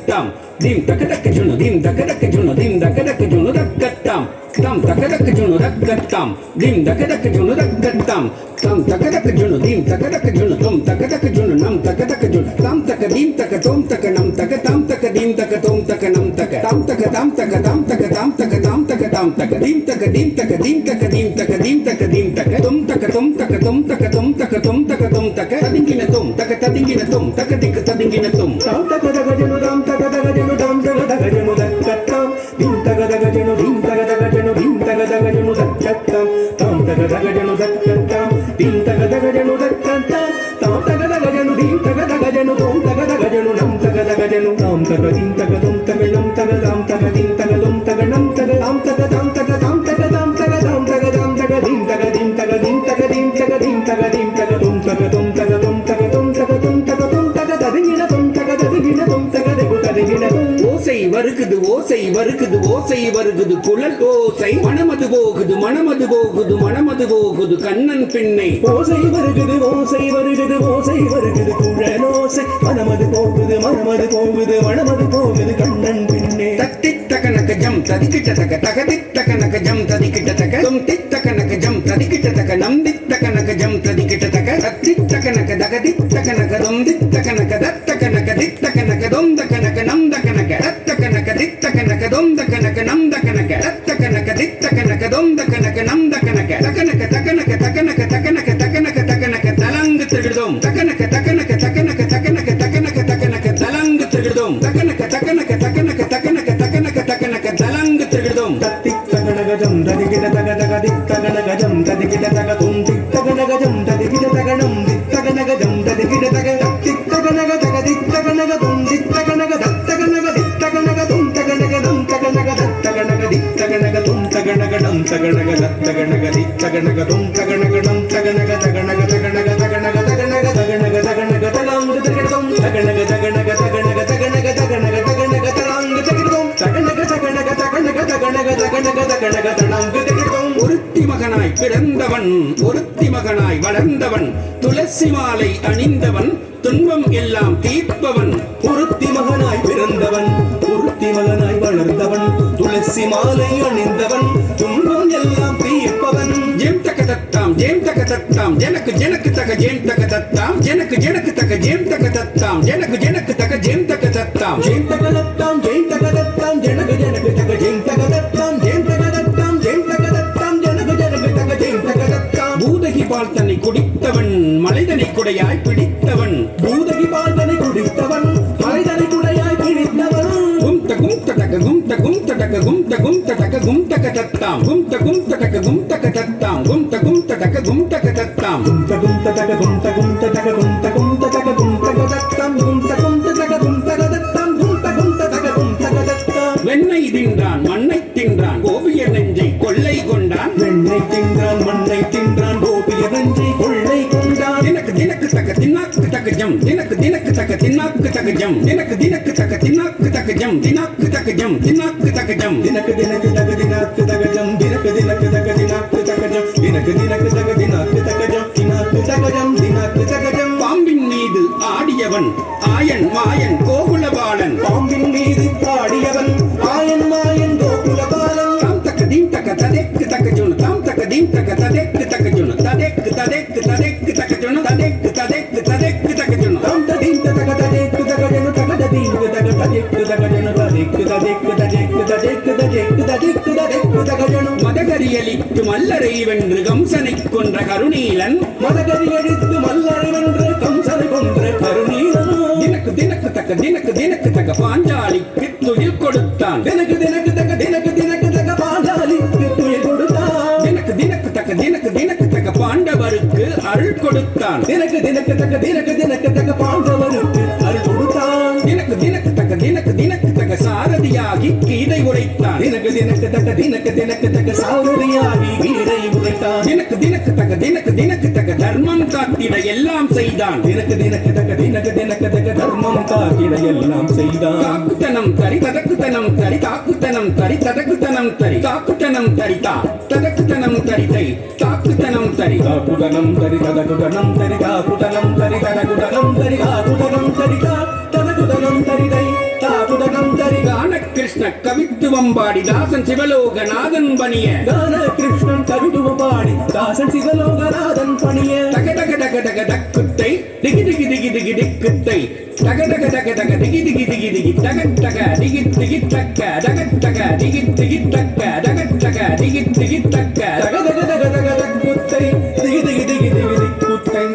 dakkatam dim dakkadak junu dim dakkadak junu dim dakkadak junu dakkatam tam dakkadak junu dakkatam dim dakkadak junu dakkatam tam dakkadak junu dim dakkadak junu tom dakkadak junu nam dakkadak junu tam tak dim tak tom tak nam tak tam tak dim tak tom tak nam tak tam tak tam tak tam tak tam tak tam tak tam tak dim tak dim tak dim tak dim tak dim tak dim tak tom tak tom tak tom tak tom tak tom tak tom tak tadingina tom tak tadingina tom tak dik tadingina tom tam tak tak junu dam tak tak junu dam tak tak junu dakkatam dim tak tak junu dim tak tak junu dim tak tak junu dakkatam tam tak tak junu dakkatam dim tak tak junu dakkatam tam tak tak junu dim tak tak junu tom tak tak junu nam tak tak junu tam tak dim tak tom tak nam tak tam tak dim tak tom tak nam tak tam tak tam tak tam tak tam tak tam tak tam tak dim tak dim tak dim tak dim tak dim tak dim tak tom tak tom tak tom tak tom tak tom tak tom tak tadingina tom tak tadingina tom tak tadingina ஓசை வருகுது ஓசை வருகுது ஓசை வருகுது குழல் ஓசை மனமது போகுது மனமது போகுது மனமது போகுது கண்ணன் பின்னை ஓசை வருகுது ஓசை வருகுது ஓசை வருகுது குழல் ஓசை மனமது போகுது மனமது போகுது மனமது போகுது கண்ணன் பின்னே தத்தித்தகனக ஜம் ததிக்கிட்ட தக தகதித்தகனக ஜம் ததிக்கிட்ட தக தும் தித்தகனக ஜம் ததிக்கிட்ட தக நம் தித்தகனக ஜம் ததிக்கிட்ட தக தத்தித்தகனக தகதித்தகனக தும் தித்தகனக தத்தகனக தித்தகனக தும் தகனக நம் தகனக தத்தகனக தித்தகனக தும் தகனக நம் தகனக தத்தகனக தித்தகனக தும் தகனக நம் தகனக தகனக தகனக தகனக தகனக தகனக தகனக தலங்கு திருடுதோம் தகனக தகனக தகனக தகனக தகனக தகனக தலங்கு திருடுதோம் தகனக தகனக தகனக தகனக தகனக தகனக தலங்கு திருடுதோம் தத்தித்தகனக ஜம் ததிகிட தக தக தித்தகனக ஜம் ததிகிட தக தும் தித்தகனக ஜம் ததிகிட தக நம் தித்தகனக ஜம் ததிகிட தக தத்தித்தகனக தக தித்தகனக தும் தித்தகனக தத்தகனக தித்தகனக தும் தகனக நம் தகனக தத்தகனக தித்தகனக தும் தகனக நம் தகனக தத்தகனக தித்தகனக தும் தகனக நம் தகனக தகனக தகனக தகனக தகனக தகனக தகனக தலாங்கு தகனகம் தகனக தகனக தகனக தகனக தகனக தகனக தலாங்கு தகனகம் தகனக தகனக தகனக தகனக தகனக தகனக தலாங்கு தகனகம் ஒருத்தி மகனாய் பிறந்தவன் ஒருத்தி மகனாய் வளர்ந்தவன் துளசி மாலை அணிந்தவன் துன்பம் எல்லாம் தீர்ப்பவன் ஒருத்தி மகனாய் பிறந்தவன் ஒருத்தி மகனாய் வளர்ந்தவன் துளசி மாலை அணிந்தவன் துன்பம் எல்லாம் தீர்ப்பவன் ஜெம் தக தத்தாம் ஜெம் தக தத்தாம் ஜனக்கு ஜனக்கு தக ஜெம் தக தத்தாம் ஜனக்கு ஜனக்கு தக ஜெம் தக தத்தாம் ஜனக்கு ஜனக்கு தக ஜெம் தக தத்தாம் ஜெம் தக தத்தாம் ஜெம் தக தத்தாம் ஜனக்கு ஜனக்கு தக ஜெம் தக தத்தாம் ஜெம் தக தத்தாம் ஜெம் தக தத்தாம் ஜனக்கு ஜனக்கு தக ஜெம் தக தத்தாம் பூதகி பால் தன்னை குடித்தவன் மலைதனை குடையாய் பிடித்தவன் பூதகி பால் தன்னை குடித்தவன் மலைதனை குடையாய் பிடித்தவன் கும்த கும்த தக கும்த கும்த தக கும்த கும்த தக கும்த தத்தாம் கும்த கும்த தக கும்த தத்தாம் கும்த கும்த தக கும்த தத்தாம் கும்த கும்த தக கும்த கும்த தக கும்த கும்த தக கும்த தத்தாம் கும்த கும்த தக கும்த தத்தாம் கும்த கும்த தக கும்த தத்தாம் வெண்ணை தின்றான் மண்ணை தின்றான் கோபிய நெஞ்சை கொள்ளை கொண்டான் வெண்ணை தின்றான் மண்ணை தின்றான் கோபிய நெஞ்சை கொள்ளை கொண்டான் தினக்கு தினக்கு தக தின்னாக்கு தக ஜம் தினக்கு தினக்கு தக தின்னாக்கு தக ஜம் தினக்கு தினக்கு தக தின்னாக்கு தக ஜம் தினாக்கு தக ஜம் தினாக்கு தக ஜம் தினக்கு தினக்கு தக தினாக்கு தக ஜம் தினக்கு தினக்கு தக தினாக்கு தக ஜம் தினக்கு தினக்கு தக தினாக்கு தக ஜம் தினாக்கு தக ஜம் தினாக்கு தக ஜம் பாம்பின் மீது ஆடியவன் ஆயன் மாயன் கோகுலபாலன் பாம்பின் மீது ஆடியவன் ஆயன் மாயன் கோகுலபாலன் தாம் தக்க தீம் தக்க ததெக்கு தக்க ஜுனு தாம் தக்க தீம் தக்க ததெக்கு தக்க ஜுனு ததெக்கு ததெக்கு ததெக்கு தக்க ஜுனு ததெக்கு ததெக்கு ததெக்கு தக்க ஜுனு தாம் ததீம் தக ததெக்கு தக ஜுனு தக ததீம் தக ததெக்கு தக ஜுனு ததெக்கு ததெக்கு ததெக்கு ததெக்கு ததெக்கு ததெக்கு ததெக்கு தக ஜுனு மதகரியலித்து மல்லரை வென்று கம்சனை கொன்ற கருணீலன் மதகரியலித்து மல்லரை வென்று கம்சனை கொன்ற கருணீலன் தினக்கு தினக்கு தக்க தினக்கு தினக்கு தக்க பாஞ்சாலிக்கு துயில் கொடுத்தான் தினக்கு தினக்கு தக தினக்கு தினக்கு தக பாஞ்சாலிக்கு துயில் கொடுத்தான் தினக்கு தினக்கு தக்க தினக்கு தினக்கு தக்க பாண்டவருக்கு அருள் கொடுத்தான் தினக்கு தினக்கு தக தினக்கு தினக்கு தக பாண்டவருக்கு அருள் கொடுத்தான் தினக்கு தினக்கு தக்க தினக்கு தினக்கு தக்க சாரதியாகி கீதை உரைத்தான் தினக்கு தினக்கு தக தினக்கு தினக்கு தக சாரதியாகி கீதை உரைத்தான் தினக்கு தினக்கு தக்க தினக்கு தினக்கு தக்க தர்மம் காத்திட எல்லாம் செய்தான் தினக்கு தினக்கு தக தினக்கு தினக்கு தக தர்மம் காத்திட எல்லாம் செய்தான் காக்குத்தனம் தரி ததக்குத்தனம் தரி காக்குத்தனம் தரி ததக்குத்தனம் தரி காக்குத்தனம் தரிதா ததக்குத்தனம் தரிதை காக்குத்தனம் தரி காக்குதனம் தரி ததகுதனம் தரி காக்குதனம் தரி ததகுதனம் தரி காக்குதனம் தரிதா ததகுதனம் தரிதை காக்குதனம் கிருஷ்ண கவித்துவம் பாடி தாசன் சிவலோகநாதன் பணிய கான கிருஷ்ணன் கவிதுவம் பாடி தாசன் சிவலோகநாதன் பணிய தக தக தக தக தக்குத்தை திகி திகி திகி திகி திக்குத்தை தக தக தக தக திகி திகி திகி திகி தக தக திகி திகி தக்க தக தக திகி திகி தக்க தக தக திகி திகி தக்க தக தக தக தக தக்குத்தை திகி திகி திகி திகி திக்குத்தை